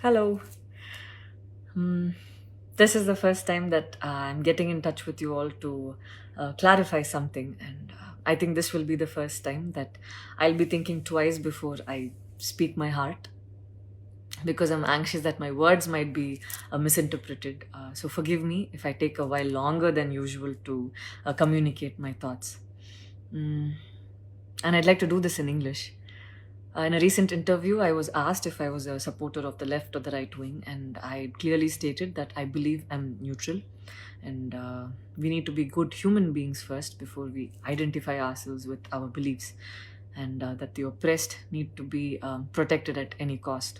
Hello. Hmm. This is the first time that I'm getting in touch with you all to clarify something, and I think this will be the first time that I'll be thinking twice before I speak my heart because I'm anxious that my words might be misinterpreted. So forgive me if I take a while longer than usual to communicate my thoughts. Mm. And I'd like to do this in English. In a recent interview, I was asked if I was a supporter of the left or the right wing, and I clearly stated that I believe I'm neutral, and we need to be good human beings first before we identify ourselves with our beliefs, and that the oppressed need to be protected at any cost.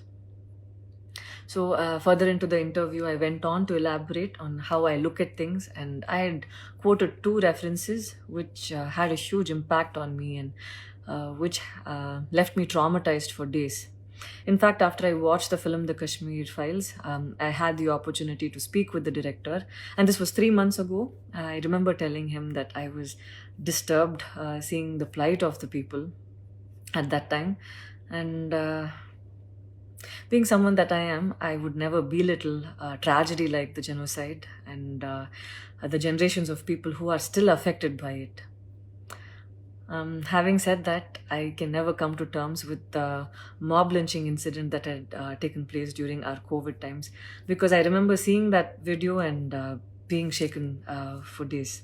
So, further into the interview, I went on to elaborate on how I look at things, and I had quoted two references which had a huge impact on me and which left me traumatized for days. In fact, after I watched the film The Kashmir Files, I had the opportunity to speak with the director, and this was 3 months ago. I remember telling him that I was disturbed seeing the plight of the people at that time, and being someone that I am, I would never belittle tragedy like the genocide and the generations of people who are still affected by it. Having said that, I can never come to terms with the mob lynching incident that had taken place during our COVID times because I remember seeing that video and being shaken for days.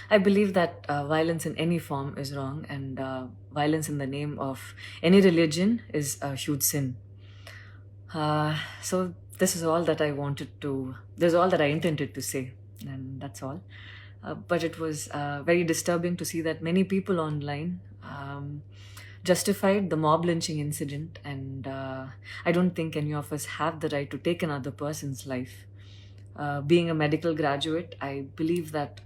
I believe that violence in any form is wrong, and violence in the name of any religion is a huge sin. So this is all that I wanted to. This is all that I intended to say, and that's all. But it was very disturbing to see that many people online justified the mob lynching incident, and I don't think any of us have the right to take another person's life. Being a medical graduate, I believe that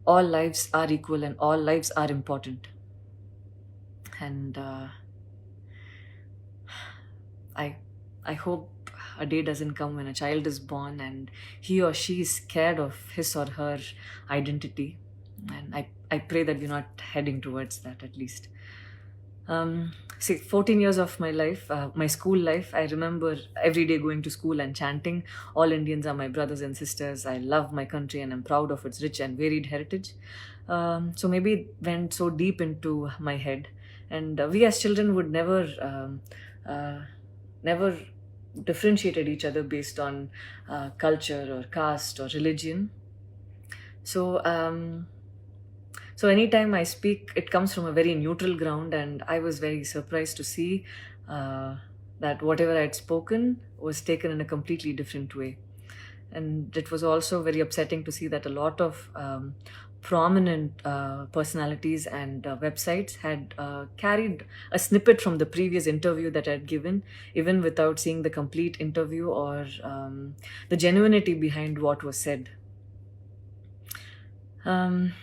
all lives are equal and all lives are important. And I I hope a day doesn't come when a child is born and he or she is scared of his or her identity. And I pray that we're not heading towards that at least. See, 14 years of my life, my school life, I remember every day going to school and chanting, all Indians are my brothers and sisters. I love my country and I'm proud of its rich and varied heritage. So maybe it went so deep into my head. And we as children would never differentiated each other based on culture or caste or religion. So, so anytime I speak, it comes from a very neutral ground, and I was very surprised to see that whatever I had spoken was taken in a completely different way. And it was also very upsetting to see that a lot of prominent personalities and websites had carried a snippet from the previous interview that I had given, even without seeing the complete interview or the genuinity behind what was said. Um,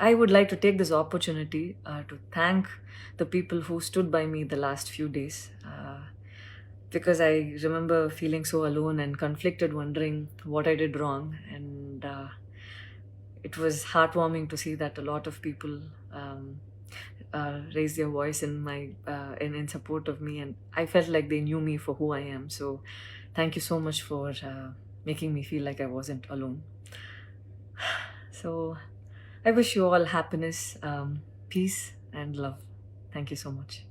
I would like to take this opportunity to thank the people who stood by me the last few days because I remember feeling so alone and conflicted, wondering what I did wrong. And it was heartwarming to see that a lot of people raised their voice in support of me, and I felt like they knew me for who I am. So, thank you so much for making me feel like I wasn't alone. So, I wish you all happiness, peace, and love. Thank you so much.